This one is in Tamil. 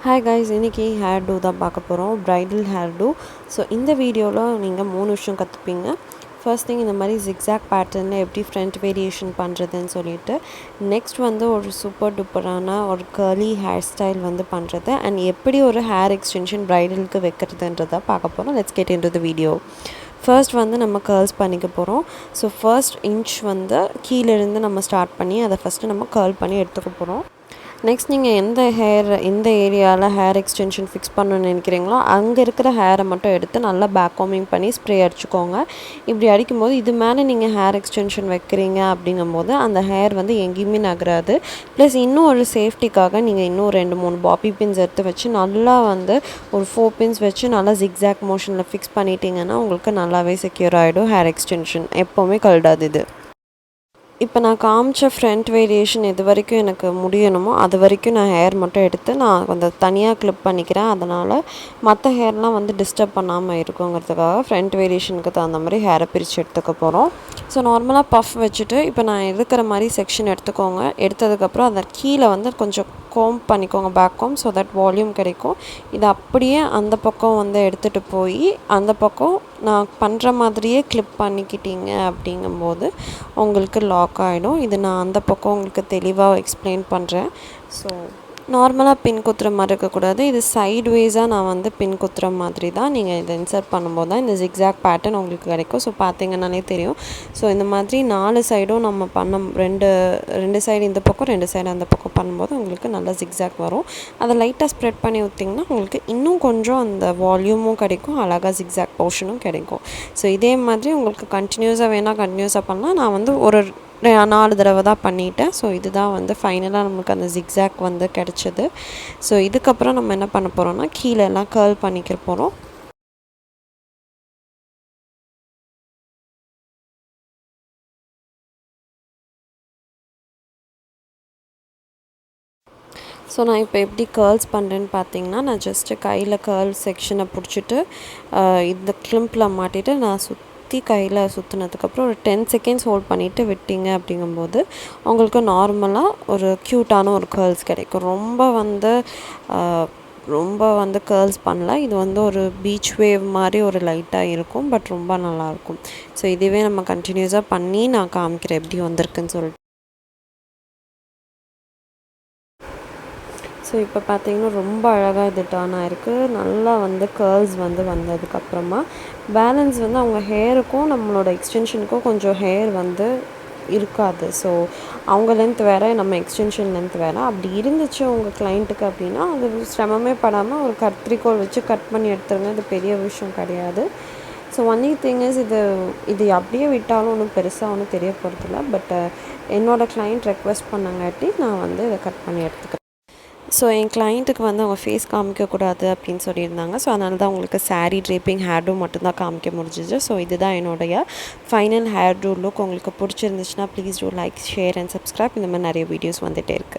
Hi guys, இன்னைக்கு ஹேர் டூ தான் பார்க்க போகிறோம், bridal hair do. ஸோ இந்த வீடியோவில் நீங்கள் 3 விஷயம் கற்றுப்பீங்க. ஃபர்ஸ்ட் திங் இந்த மாதிரி zigzag பேட்டர்னில் எப்படி ஃப்ரண்ட் வேரியேஷன் பண்ணுறதுன்னு சொல்லிட்டு, நெக்ஸ்ட் வந்து ஒரு சூப்பர் டூப்பரான ஒரு கர்லி ஹேர் ஸ்டைல் வந்து பண்ணுறது அண்ட் எப்படி ஒரு ஹேர் எக்ஸ்டென்ஷன் ப்ரைடலுக்கு வைக்கிறதுன்றதை பார்க்க போகிறோம். Let's get into the video. First வந்து நம்ம கர்ல்ஸ் பண்ணிக்க போகிறோம். ஸோ ஃபர்ஸ்ட் இன்ச் வந்து கீழேருந்து நம்ம ஸ்டார்ட் பண்ணி அதை ஃபஸ்ட்டு நம்ம கர்ல் பண்ணி எடுத்துக்க போகிறோம். நெக்ஸ்ட் நீங்கள் எந்த ஏரியாவில் ஹேர் எக்ஸ்டென்ஷன் ஃபிக்ஸ் பண்ணணும்னு நினைக்கிறீங்களோ அங்கே இருக்கிற ஹேரை மட்டும் எடுத்து நல்லா பேக் காமிங் பண்ணி ஸ்ப்ரே அடிச்சுக்கோங்க. இப்படி அடிக்கும்போது இது மேலே நீங்கள் ஹேர் எக்ஸ்டென்ஷன் வைக்கிறீங்க அப்படிங்கும்போது அந்த ஹேர் வந்து எங்கேயுமே நகராது. ப்ளஸ் இன்னும் ஒரு சேஃப்டிக்காக நீங்கள் இன்னும் 2-3 பாபி பின்ஸ் எடுத்து வச்சு நல்லா வந்து ஒரு 4 பின்ஸ் வச்சு நல்லா ஜிக்ஸாக் மோஷனில் ஃபிக்ஸ் பண்ணிட்டீங்கன்னா உங்களுக்கு நல்லாவே செக்யூர் ஆகிடும். ஹேர் எக்ஸ்டென்ஷன் எப்போவுமே கழடாது இது. இப்போ நான் காமிச்ச ஃப்ரண்ட் வேரியேஷன் எது வரைக்கும் எனக்கு முடியணுமோ அது வரைக்கும் நான் ஹேர் மட்டும் எடுத்து நான் கொஞ்சம் தனியாக கிளிப் பண்ணிக்கிறேன். அதனால் மற்ற ஹேர்லாம் வந்து டிஸ்டர்ப் பண்ணாமல் இருக்குங்கிறதுக்காக ஃப்ரண்ட் வேரியேஷனுக்கு தகுந்த மாதிரி ஹேரை பிரித்து எடுத்துக்க போகிறோம். ஸோ நார்மலாக பஃப் வச்சுட்டு இப்போ நான் இருக்கிற மாதிரி செக்ஷன் எடுத்துக்கோங்க. எடுத்ததுக்கப்புறம் அதை கீழே வந்து கொஞ்சம் கோம் பண்ணிக்கோங்க, back comb, so that volume கிடைக்கும். இதை அப்படியே அந்த பக்கம் வந்து எடுத்துகிட்டு போய் அந்த பக்கம் நான் பண்ணுற மாதிரியே கிளிப் பண்ணிக்கிட்டீங்க அப்படிங்கும்போது உங்களுக்கு லாக் ஆகிடும். இது நான் அந்த பக்கம் உங்களுக்கு தெளிவாக எக்ஸ்பிளைன் பண்ணுறேன். ஸோ நார்மலாக பின் குத்துற மாதிரி இருக்கக்கூடாது, இது சைட்வேஸாக நான் வந்து பின் குத்துற மாதிரி தான் நீங்கள் இதை இன்சர்ட் பண்ணும்போது தான் இந்த ஜிக்ஸாக் பேட்டர்ன் உங்களுக்கு கிடைக்கும். ஸோ பார்த்தீங்கன்னாலே தெரியும். ஸோ இந்த மாதிரி 4 சைடும் நம்ம ரெண்டு சைடு இந்த பக்கம் 2 சைடு அந்த பக்கம் பண்ணும்போது உங்களுக்கு நல்லா ஜிக்ஸாக் வரும். அதை லைட்டாக ஸ்ப்ரெட் பண்ணி ஊற்றிங்கன்னா உங்களுக்கு இன்னும் கொஞ்சம் அந்த வால்யூமும் கிடைக்கும், அழகாக ஜிக்ஸாக் போர்ஷனும் கிடைக்கும். ஸோ இதே மாதிரி உங்களுக்கு கண்டினியூஸாக கண்டினியூஸாக பண்ணலாம். நான் வந்து ஒரு 4 தடவை தான் பண்ணிட்டேன். ஸோ இதுதான் வந்து ஃபைனலாக நமக்கு அந்த ஜிக்ஸாக் வந்து கிடச்சிது. ஸோ இதுக்கப்புறம் நம்ம என்ன பண்ண போகிறோம்னா கீழெல்லாம் கர்ல் பண்ணிக்க போகிறோம். ஸோ நான் இப்போ எப்படி கர்ல்ஸ் பண்ணுறேன்னு பார்த்தீங்கன்னா, நான் ஜஸ்ட்டு கையில் கர்ல் செக்ஷனை பிடிச்சிட்டு இந்த கிளிம்பில் மாட்டிட்டு நான் கையில் சுற்றினதுக்கப்புறம் ஒரு 10 செகண்ட்ஸ் ஹோல்ட் பண்ணிவிட்டு விட்டீங்க அப்படிங்கும்போது உங்களுக்கு நார்மலாக ஒரு க்யூட்டான ஒரு கர்ல்ஸ் கிடைக்கும். ரொம்ப வந்து கர்ல்ஸ் பண்ணல, இது வந்து ஒரு பீச் வேவ் மாதிரி ஒரு லைட்டாக இருக்கும், பட் ரொம்ப நல்லாயிருக்கும். ஸோ இதுவே நம்ம கண்டினியூஸாக பண்ணி நான் காமிக்கிறேன் எப்படி வந்திருக்குன்னு சொல்லிட்டு. ஸோ இப்போ பார்த்தீங்கன்னா ரொம்ப அழகாக இது டர்ன் ஆகிருக்கு. நல்லா வந்து கர்ல்ஸ் வந்து வந்ததுக்கப்புறமா பேலன்ஸ் வந்து அவங்க ஹேருக்கும் நம்மளோட எக்ஸ்டென்ஷனுக்கும் கொஞ்சம் ஹேர் வந்து இருக்காது. ஸோ அவங்க லென்த் வேறு, நம்ம எக்ஸ்டென்ஷன் லென்த் வேறு. அப்படி இருந்துச்சு உங்கள் கிளைண்ட்டுக்கு அப்படின்னா அது சிரமமே படாமல் ஒரு கத்திரிக்கோல் வச்சு கட் பண்ணி எடுத்துருங்க. இது பெரிய விஷயம் கிடையாது. ஸோ ஒன்லி திங் இஸ் இது அப்படியே விட்டாலும் ஒன்றும் பெருசாக ஒன்றும் தெரிய போகிறதில்ல. பட் என்னோடய கிளைண்ட் ரெக்வெஸ்ட் பண்ணங்காட்டி நான் வந்து இதை கட் பண்ணி எடுத்துக்கிறேன். ஸோ என் கிளைண்ட்டுக்கு வந்து அவங்க ஃபேஸ் காமிக்கக்கூடாது அப்படின்னு சொல்லியிருந்தாங்க. ஸோ அதனால தான் உங்களுக்கு சாரீ ட்ரேப்பிங் ஹேர் டூ மட்டும்தான் காமிக்க முடிஞ்சிச்சு. ஸோ இதுதான் என்னுடைய ஃபைனல் ஹேர் டூ லுக். உங்களுக்கு பிடிச்சிருந்துச்சுன்னா please do like, share and subscribe. இந்த மாதிரி நிறைய வீடியோஸ் வந்துகிட்டே இருக்குது.